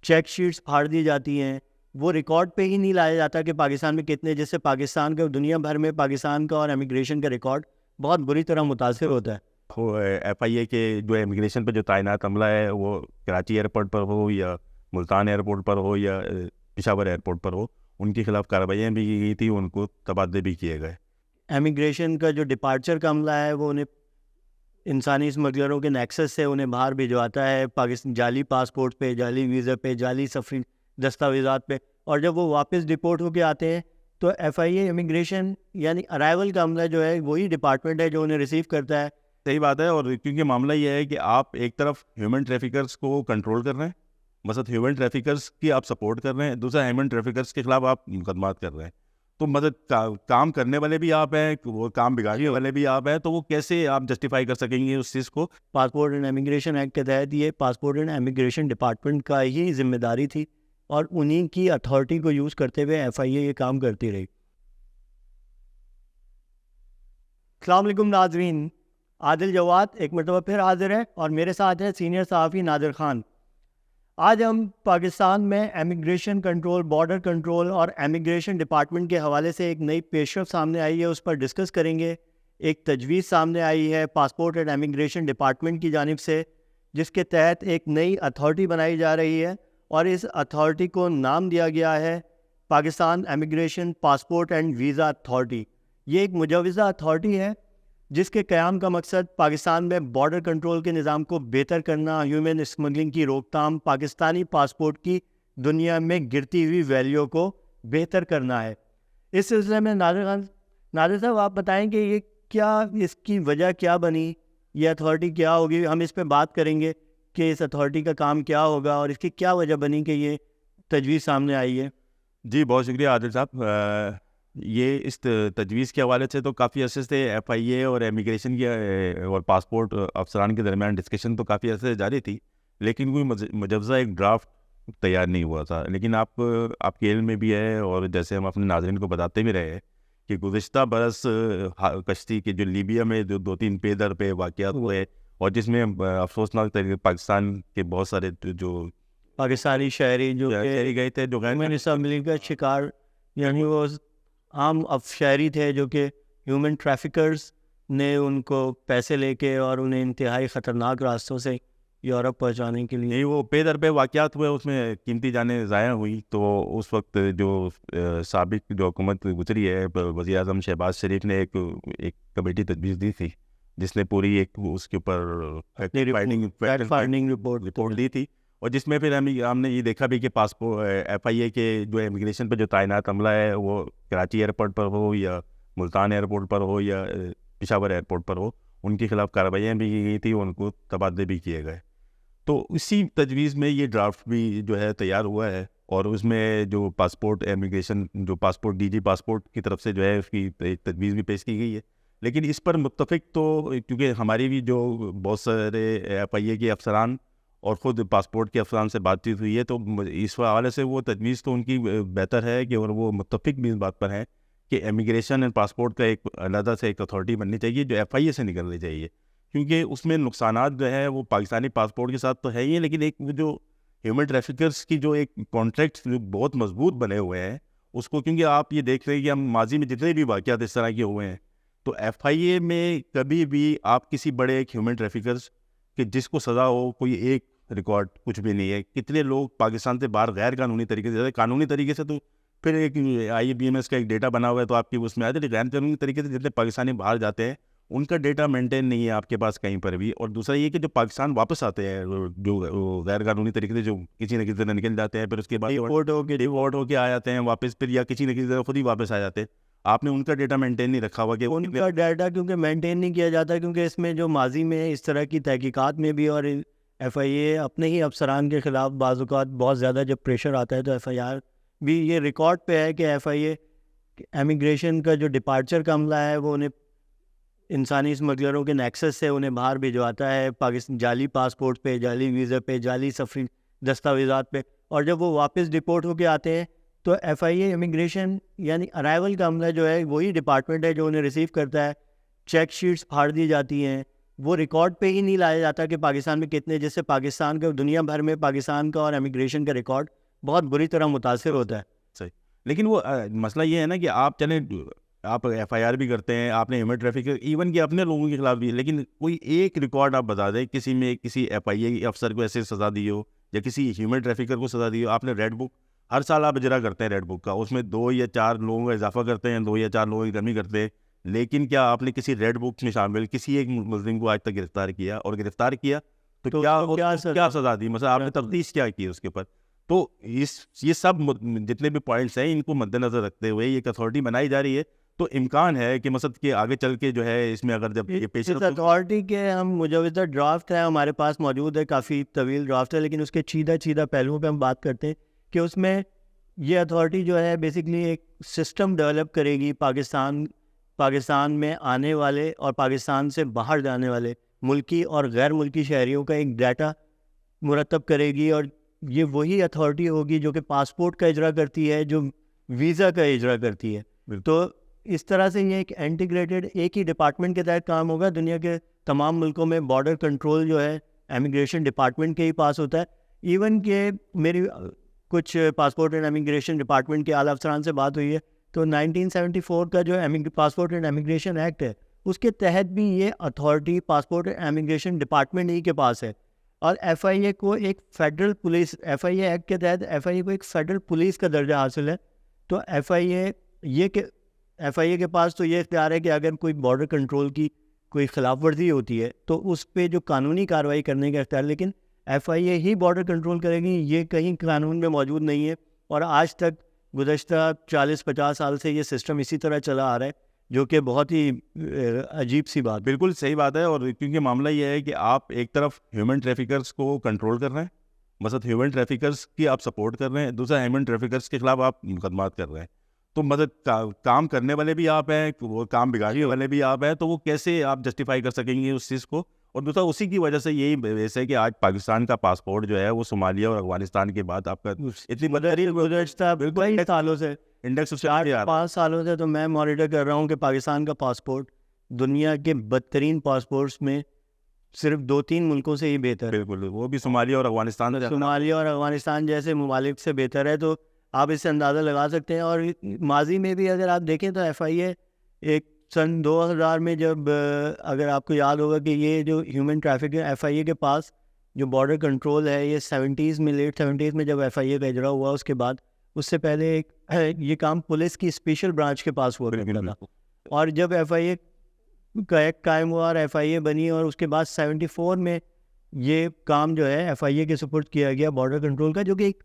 Check sheets پھاڑ دی جاتی ہیں، وہ ریکارڈ پہ ہی نہیں لایا جاتا کہ پاکستان میں کتنے، جس سے پاکستان کا دنیا بھر میں پاکستان کا اور امیگریشن کا ریکارڈ بہت بری طرح متاثر ہوتا ہے۔ ایف آئی اے کے جو امیگریشن پہ جو تعینات عملہ ہے وہ کراچی ایئرپورٹ پر ہو یا ملتان ایئرپورٹ پر ہو یا پشاور ایئرپورٹ پر ہو، ان کے خلاف کارروائیاں بھی کی گئی تھی، ان کو تبادلے بھی کیے گئے۔ امیگریشن کا جو ڈپارچر کا عملہ ہے وہ انہیں انسانی اسمگلروں کے نیکسس سے انہیں باہر بھجواتا ہے، پاکستان جعلی پاسپورٹ پہ، جعلی ویزا پہ، جعلی سفری دستاویزات پہ، اور جب وہ واپس ڈپورٹ ہو کے آتے ہیں تو ایف آئی اے امیگریشن یعنی ارائیول کا عملہ جو ہے وہی ڈپارٹمنٹ ہے جو انہیں ریسیو کرتا ہے۔ صحیح بات ہے، اور کیونکہ معاملہ یہ ہے کہ آپ ایک طرف ہیومن ٹریفکرز کو کنٹرول کر رہے ہیں، مثلا ہیومن ٹریفکرز کی آپ سپورٹ کر رہے ہیں، دوسرا ہیومن ٹریفکرز کے خلاف آپ مقدمات کر رہے ہیں، تو مطلب کام کرنے والے بھی آپ ہیں، وہ کام بگاڑنے والے بھی آپ ہیں، تو وہ کیسے آپ جسٹیفائی کر سکیں گے اس چیز کو؟ پاسپورٹ اینڈ امیگریشن ایکٹ کے تحت یہ پاسپورٹ اینڈ امیگریشن ڈپارٹمنٹ کا ہی ذمہ داری تھی، اور انہی کی اتھارٹی کو یوز کرتے ہوئے ایف آئی اے یہ کام کرتی رہی۔ السلام علیکم ناظرین، عادل جواد ایک مرتبہ پھر حاضر ہے اور میرے ساتھ ہے سینئر صحافی نادر خان۔ آج ہم پاکستان میں امیگریشن کنٹرول، بارڈر کنٹرول اور امیگریشن ڈپارٹمنٹ کے حوالے سے ایک نئی پیش رفت سامنے آئی ہے، اس پر ڈسکس کریں گے۔ ایک تجویز سامنے آئی ہے پاسپورٹ اینڈ امیگریشن ڈپارٹمنٹ کی جانب سے، جس کے تحت ایک نئی اتھارٹی بنائی جا رہی ہے، اور اس اتھارٹی کو نام دیا گیا ہے Pakistan immigration passport and visa authority. یہ ایک مجوزہ اتھارٹی ہے جس کے قیام کا مقصد پاکستان میں بارڈر کنٹرول کے نظام کو بہتر کرنا، ہیومن اسمگلنگ کی روک تھام، پاکستانی پاسپورٹ کی دنیا میں گرتی ہوئی ویلیو کو بہتر کرنا ہے۔ اس سلسلے میں نادر صاحب آپ بتائیں کہ یہ کیا، اس کی وجہ کیا بنی، یہ اتھارٹی کیا ہوگی؟ ہم اس پہ بات کریں گے کہ اس اتھارٹی کا کام کیا ہوگا اور اس کی کیا وجہ بنی کہ یہ تجویز سامنے آئی ہے۔ جی بہت شکریہ عادل صاحب۔ یہ اس تجویز کے حوالے سے تو کافی عرصے سے ایف آئی اے اور امیگریشن کی اور پاسپورٹ افسران کے درمیان ڈسکشن تو کافی عرصے سے جاری تھی، لیکن کوئی مجوزہ ایک ڈرافٹ تیار نہیں ہوا تھا۔ لیکن آپ کے علم میں بھی ہے، اور جیسے ہم اپنے ناظرین کو بتاتے بھی رہے کہ گزشتہ برس کشتی کے جو لیبیا میں جو 2-3 پے در پہ واقعات ہوئے، اور جس میں افسوسناک طریقے پاکستان کے بہت سارے جو پاکستانی شہری جو شہری گئے تھے، جو ہیومن اسمگلنگ کا شکار، یعنی وہ عام شہری تھے جو کہ ہیومن ٹریفکرز نے ان کو پیسے لے کے اور انہیں انتہائی خطرناک راستوں سے یورپ پہنچانے کے لیے، نہیں وہ پے در پہ واقعات ہوئے، اس میں قیمتی جانیں ضائع ہوئی۔ تو اس وقت جو سابق جو حکومت گزری ہے، وزیر اعظم شہباز شریف نے ایک کمیٹی تجویز دی تھی، جس نے پوری ایک اس کے اوپر فائنڈنگ رپورٹ دی تھی، اور جس میں پھر ہم نے یہ دیکھا بھی کہ پاسپورٹ ایف آئی اے کے جو امیگریشن پہ جو تعینات عملہ ہے وہ کراچی ایئرپورٹ پر ہو یا ملتان ایئرپورٹ پر ہو یا پشاور ایئرپورٹ پر ہو، ان کے خلاف کارروائیاں بھی کی گئی تھی، ان کو تبادلے بھی کیے گئے۔ تو اسی تجویز میں یہ ڈرافٹ بھی جو ہے تیار ہوا ہے، اور اس میں جو پاسپورٹ امیگریشن جو پاسپورٹ ڈی جی پاسپورٹ کی طرف سے جو ہے اس کی تجویز بھی پیش کی گئی ہے۔ لیکن اس پر متفق تو کیونکہ ہماری بھی جو بہت سارے ایف آئی اے کے افسران اور خود پاسپورٹ کے افسران سے بات چیت ہوئی ہے، تو اس حوالے سے وہ تجویز تو ان کی بہتر ہے کہ، اور وہ متفق بھی اس بات پر ہیں کہ امیگریشن اینڈ پاسپورٹ کا ایک علیحدہ سے ایک اتھارٹی بننی چاہیے جو ایف آئی اے سے نکلنی چاہیے، کیونکہ اس میں نقصانات جو ہے وہ پاکستانی پاسپورٹ کے ساتھ تو ہے ہی، لیکن ایک جو ہیومن ٹریفکرز کی جو ایک کانٹریکٹ جو بہت مضبوط بنے ہوئے ہیں اس کو، کیونکہ آپ یہ دیکھ رہے ہیں کہ ہم ماضی میں جتنے بھی واقعات اس طرح کے ہوئے ہیں، تو ایف آئی اے میں کبھی بھی آپ کسی بڑے ایک ہیومن ٹریفکرز کہ جس کو سزا ہو، کوئی ایک ریکارڈ کچھ بھی نہیں ہے۔ کتنے لوگ پاکستان سے باہر غیر قانونی طریقے سے، قانونی طریقے سے تو پھر ایک آئی بی ایم ایس کا ایک ڈیٹا بنا ہوا ہے تو آپ کی اس میں آتے، غیر قانونی طریقے سے جتنے پاکستانی باہر جاتے ہیں ان کا ڈیٹا مینٹین نہیں ہے آپ کے پاس کہیں پر بھی۔ اور دوسرا یہ کہ جو پاکستان واپس آتے ہیں، جو غیر قانونی طریقے سے جو کسی نہ کسی طرح نکل جاتے ہیں، پھر اس کے بعد ڈیپورٹ ہو کے آ جاتے ہیں واپس، پھر یا کسی نہ کسی طرح خود ہی واپس آ جاتے ہیں، آپ نے ان کا ڈیٹا مینٹین نہیں رکھا ہوا کہ ان کا ڈیٹا کیونکہ مینٹین نہیں کیا جاتا، کیونکہ اس میں جو ماضی میں اس طرح کی تحقیقات میں بھی، اور ایف آئی اے اپنے ہی افسران کے خلاف بعض اوقات بہت زیادہ جب پریشر آتا ہے تو ایف آئی آر بھی یہ ریکارڈ پہ ہے کہ ایف آئی اے امیگریشن کا جو ڈپارچر کا عملہ ہے وہ انہیں انسانی اسمگلروں کے نیکسس سے انہیں باہر بھجواتا ہے، پاکستان جعلی پاسپورٹ پہ، جعلی ویزا پہ، جعلی سفری دستاویزات پہ، اور جب وہ واپس ڈپورٹ ہو کے آتے ہیں تو ایف آئی اے امیگریشن یعنی ارائیول کا عملہ جو ہے وہی ڈپارٹمنٹ ہے جو انہیں ریسیو کرتا ہے۔ چیک شیٹس پھاڑ دی جاتی ہیں، وہ ریکارڈ پہ ہی نہیں لایا جاتا کہ پاکستان میں کتنے، جس سے پاکستان کا دنیا بھر میں پاکستان کا اور امیگریشن کا ریکارڈ بہت بری طرح متاثر ہوتا ہے. صحیح. لیکن وہ مسئلہ یہ ہے نا کہ آپ چلیں آپ ایف آئی آر بھی کرتے ہیں, آپ نے ہیومن ٹریفک ایون کہ اپنے لوگوں کے خلاف بھی, لیکن کوئی ایک ریکارڈ آپ بتا دیں کسی میں کسی ایف آئی اے افسر کو ایسے سزا دی ہو یا کسی ہیومن ٹریفکر کو سزا دی ہو. آپ نے ریڈ بک ہر سال آپ اجرا کرتے ہیں ریڈ بک کا, اس میں 2 یا 4 لوگوں کا اضافہ کرتے ہیں, 2 یا 4 لوگوں کی کمی کرتے ہیں, لیکن کیا آپ نے کسی ریڈ بک میں شامل کسی ایک ملزم کو آج تک گرفتار کیا؟ اور گرفتار کیا تو کیا سزا دی, مثلا آپ نے تفتیش کیا کی اس کے اوپر؟ تو یہ سب جتنے بھی پوائنٹس ہیں ان کو مد نظر رکھتے ہوئے یہ ایک اتھارٹی بنائی جا رہی ہے. تو امکان ہے کہ مثلا کہ آگے چل کے جو ہے اس میں اگر جب یہ پیش اتھارٹی کے ہم مجوزہ ڈرافٹ ہے ہمارے پاس موجود ہے, کافی طویل ڈرافٹ ہے, لیکن اس کے چیدہ پہلوؤں پہ ہم بات کرتے ہیں کہ اس میں یہ اتھارٹی جو ہے بیسکلی ایک سسٹم ڈیولپ کرے گی پاکستان میں آنے والے اور پاکستان سے باہر جانے والے ملکی اور غیر ملکی شہریوں کا ایک ڈیٹا مرتب کرے گی, اور یہ وہی اتھارٹی ہوگی جو کہ پاسپورٹ کا اجرا کرتی ہے, جو ویزا کا اجرا کرتی ہے. تو اس طرح سے یہ ایک انٹیگریٹڈ ایک ہی ڈپارٹمنٹ کے تحت کام ہوگا. دنیا کے تمام ملکوں میں بارڈر کنٹرول جو ہے امیگریشن ڈپارٹمنٹ کے ہی پاس ہوتا ہے. ایون کہ میری کچھ پاسپورٹ اینڈ امیگریشن ڈپارٹمنٹ کے اعلیٰ افسران سے بات ہوئی ہے تو 1974 کا جو پاسپورٹ اینڈ امیگریشن ایکٹ ہے اس کے تحت بھی یہ authority passport and immigration department ہی کے پاس ہے. اور ایف آئی اے کو ایک federal police, F I A act کے تحت ایف آئی اے کو ایک فیڈرل پولیس کا درجہ حاصل ہے. تو ایف آئی اے کے پاس تو یہ اختیار ہے کہ اگر کوئی بارڈر کنٹرول کی کوئی خلاف ورزی ہوتی ہے تو اس پہ جو قانونی کارروائی کرنے کا اختیار, لیکن F I a he border control کرے گی, یہ کہیں قانون میں موجود نہیں ہے. اور آج تک گزشتہ 40-50 سال سے یہ سسٹم اسی طرح چلا آ رہا ہے, جو کہ بہت ہی عجیب سی بات. بالکل صحیح بات ہے. اور کیونکہ معاملہ یہ ہے کہ آپ ایک طرف ہیومن ٹریفکرس کو کنٹرول کر رہے ہیں, مثلا ہیومن ٹریفکرس کی آپ سپورٹ کر رہے ہیں, دوسرا ہیومن ٹریفکرس کے خلاف آپ مقدمات کر رہے ہیں. تو مطلب کام کرنے والے بھی آپ ہیں, وہ کام بگاڑنے والے بھی آپ ہیں, تو وہ کیسے آپ جسٹیفائی کر سکیں گے اس چیز کو؟ اور دوسرا اسی کی وجہ سے یہی ویسے ہے کہ آج پاکستان کا پاسپورٹ جو ہے وہ صومالیہ اور افغانستان کے بعد آپ کا اتنی گزشتہ کئی سالوں سے انڈیکس 4-5 سالوں سے تو میں مانیٹر کر رہا ہوں کہ پاکستان کا پاسپورٹ دنیا کے بدترین پاسپورٹس میں صرف 2-3 ملکوں سے ہی بہتر ہے. بالکل, وہ بھی صومالیہ اور افغانستان جیسے ممالک سے بہتر ہے. تو آپ اس سے اندازہ لگا سکتے ہیں. اور ماضی میں بھی اگر آپ دیکھیں تو ایف آئی اے ایک سن 2000 میں جب اگر آپ کو یاد ہوگا کہ یہ جو ہیومن ٹریفک ایف آئی اے کے پاس جو بارڈر کنٹرول ہے یہ 70s میں لیٹ 70s میں جب ایف آئی اے کا اجرا ہوا, اس کے بعد اس سے پہلے یہ کام پولیس کی اسپیشل برانچ کے پاس ہوا کرتا تھا. اور جب ایف آئی اے کا ایک قائم ہوا اور ایف آئی اے بنی, اور اس کے بعد 74 میں یہ کام جو ہے ایف آئی اے کے سپورٹ کیا گیا بارڈر کنٹرول کا, جو کہ ایک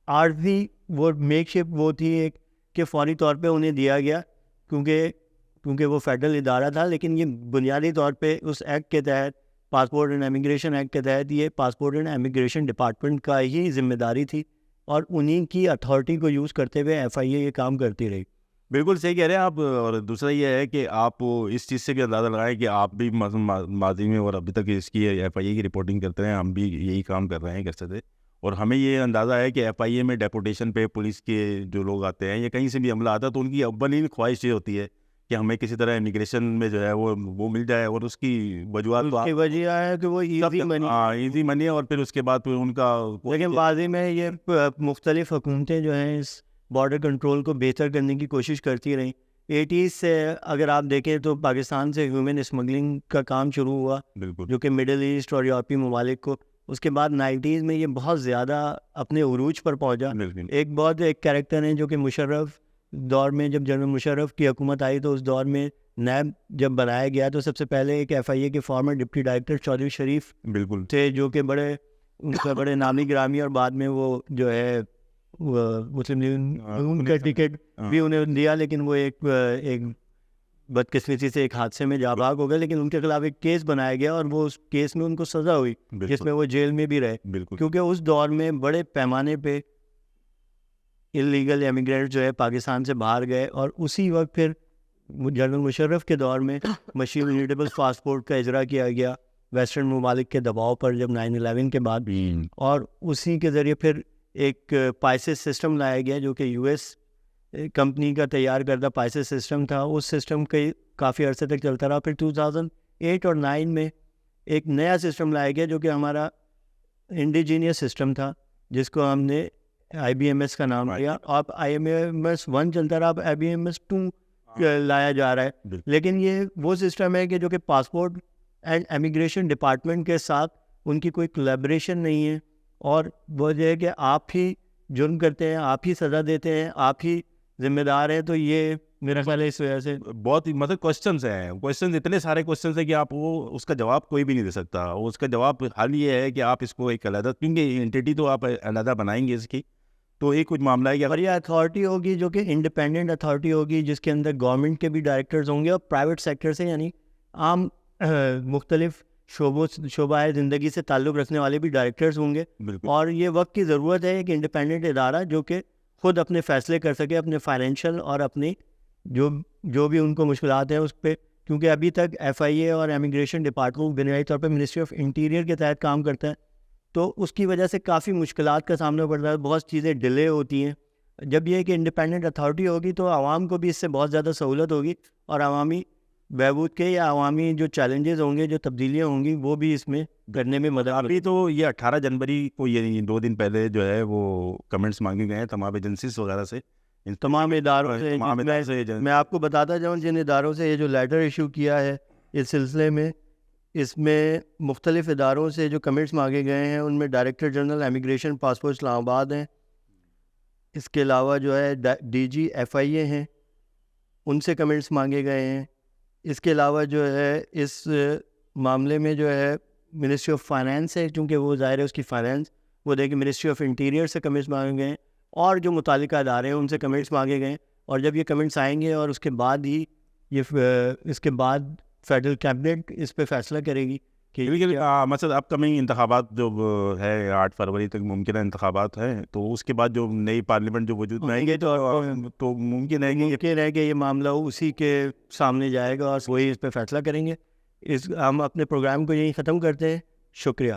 عارضی وہ میک شپ وہ تھی ایک کہ فوری طور پہ انہیں دیا گیا کیونکہ وہ فیڈرل ادارہ تھا. لیکن یہ بنیادی طور پہ اس ایکٹ کے تحت پاسپورٹ اینڈ امیگریشن ایکٹ کے تحت یہ پاسپورٹ اینڈ امیگریشن ڈپارٹمنٹ کا ہی ذمہ داری تھی, اور انہیں کی اتھارٹی کو یوز کرتے ہوئے ایف آئی اے یہ کام کرتی رہی. بالکل صحیح کہہ رہے ہیں آپ. اور دوسرا یہ ہے کہ آپ اس چیز سے بھی اندازہ لگائیں کہ آپ بھی ماضی میں اور ابھی تک اس کی ایف آئی اے کی رپورٹنگ کرتے ہیں, ہم بھی یہی کام کر رہے ہیں کرتے تھے. اور ہمیں یہ اندازہ ہے کہ ایف آئی اے میں ڈیپوٹیشن پہ پولیس کے جو لوگ آتے ہیں یا کہیں سے بھی حملہ آتا ہے تو ان کی اولین خواہش یہ ہوتی ہے کہ ہمیں کسی طرح امیگریشن میں جو ہے وہ مل جائے. اور اس کی وجوہات کی وجہ ہے کہ وہ ایزی منی, اور پھر اس کے بعد پھر ان کا. لیکن ماضی میں یہ مختلف حکومتیں جو ہیں اس بارڈر کنٹرول کو بہتر کرنے کی کوشش کرتی رہیں. 80s سے اگر آپ دیکھیں تو پاکستان سے ہیومن اسمگلنگ کا کام شروع ہوا, جو کہ مڈل ایسٹ اور یورپی ممالک کو. اس کے بعد 90s میں یہ بہت زیادہ اپنے عروج پر پہنچا. ایک کریکٹر ہیں جو کہ مشرف دور میں, جب جنرل مشرف کی حکومت آئی تو اس دور میں نیب جب بنایا گیا تو سب سے پہلے ایک ایف آئی اے کے فارمر ڈپٹی ڈائریکٹر چودھری شریف تھے, جو کہ بڑے نامی گرامی, اور بعد میں وہ جو ہے مسلم لیگ کا ٹکٹ بھی انہیں دیا, لیکن وہ ایک بدقسمتی سے ایک حادثے میں جاں بحق ہو گئے. لیکن ان کے خلاف ایک کیس بنایا گیا اور وہ اس کیس میں ان کو سزا ہوئی, جس میں وہ جیل میں بھی رہے, کیونکہ اس دور میں بڑے پیمانے پہ انلیگل امیگرینٹ جو ہے پاکستان سے باہر گئے. اور اسی وقت پھر جنرل مشرف کے دور میں مشین ریڈیبل پاسپورٹ کا اجرا کیا گیا ویسٹرن ممالک کے دباؤ پر, جب 9/11 کے بعد. اور اسی کے ذریعے پھر ایک پائسس سسٹم لایا گیا, جو کہ یو ایس کمپنی کا تیار کردہ پائسس سسٹم تھا. اس سسٹم کے کافی عرصے تک چلتا رہا. پھر 8 اور 9 میں ایک نیا سسٹم لایا گیا جو کہ ہمارا انڈیجینیس سسٹم تھا, جس کو ہم نے IBMS کا نام دیا. اب IBMS 1 چلتا رہا, اب IBMS 2 لایا جا رہا ہے. لیکن یہ وہ سسٹم ہے کہ جو کہ پاسپورٹ اینڈ امیگریشن ڈپارٹمنٹ کے ساتھ ان کی کوئی کولیبریشن نہیں ہے, اور وہ جو ہے کہ آپ ہی جرم کرتے ہیں, آپ ہی سزا دیتے ہیں, آپ ہی ذمہ دار ہیں. تو یہ میرا خیال ہے اس وجہ سے بہت ہی مطلب کوشچنز اتنے سارے کوشچنز ہیں کہ آپ وہ اس کا جواب کوئی بھی نہیں دے سکتا. اس کا جواب حل یہ ہے کہ آپ اس کو ایک علیحدہ, کیونکہ انٹیٹی تو آپ علیحدہ بنائیں گے اس کی, تو ایک کچھ معاملہ ہے کہ اور یہ اتھارٹی ہوگی جو کہ انڈیپینڈنٹ اتھارٹی ہوگی, جس کے اندر گورنمنٹ کے بھی ڈائریکٹرز ہوں گے اور پرائیویٹ سیکٹر سے یعنی عام مختلف شعبہ زندگی سے تعلق رکھنے والے بھی ڈائریکٹرز ہوں گے. اور یہ وقت کی ضرورت ہے ایک انڈیپینڈنٹ ادارہ جو کہ خود اپنے فیصلے کر سکے اپنے فائنینشیل اور اپنی جو بھی ان کو مشکلات ہیں اس پہ, کیونکہ ابھی تک FIA اور امیگریشن ڈپارٹمنٹ بنیادی طور پہ منسٹری آف انٹیریئر کے تحت کام کرتا ہے, تو اس کی وجہ سے کافی مشکلات کا سامنا پڑتا ہے, بہت چیزیں ڈیلے ہوتی ہیں. جب یہ کہ انڈیپینڈنٹ اتھارٹی ہوگی تو عوام کو بھی اس سے بہت زیادہ سہولت ہوگی, اور عوامی بہبود کے یا عوامی جو چیلنجز ہوں گے, جو تبدیلیاں ہوں گی, وہ بھی اس میں کرنے میں مدد. ابھی تو یہ 18 جنوری کو, یہ 2 دن پہلے جو ہے وہ کمنٹس مانگے گئے ہیں تمام ایجنسیز وغیرہ سے, ان تمام اداروں سے. میں آپ کو بتاتا جاؤں جن اداروں سے یہ جو لیٹر ایشو کیا ہے اس سلسلے میں, اس میں مختلف اداروں سے جو کمنٹس مانگے گئے ہیں ان میں ڈائریکٹر جنرل امیگریشن پاسپورٹ اسلام آباد ہیں, اس کے علاوہ جو ہے DG FIA ہیں, ان سے کمنٹس مانگے گئے ہیں. اس کے علاوہ جو ہے اس معاملے میں جو ہے منسٹری آف فائنینس ہے, چونکہ وہ ظاہر ہے اس کی فائنینس, وہ دیکھیں منسٹری آف انٹیریئر سے کمنٹس مانگے گئے ہیں, اور جو متعلقہ ادارے ہیں ان سے کمنٹس مانگے گئے ہیں. اور جب یہ کمنٹس آئیں گے اور اس کے بعد ہی اس کے بعد فیڈرل کیبنٹ اس پہ فیصلہ کرے گی کہ مثلا اپ کمنگ انتخابات جو ہے 8 فروری تک ممکنہ انتخابات ہیں, تو اس کے بعد جو نئی پارلیمنٹ جو وجود میں آئیں گے تو ممکن ہے کہ یہ معاملہ اسی کے سامنے جائے گا اور وہی اس پہ فیصلہ کریں گے. ہم اپنے پروگرام کو یہیں ختم کرتے ہیں. شکریہ.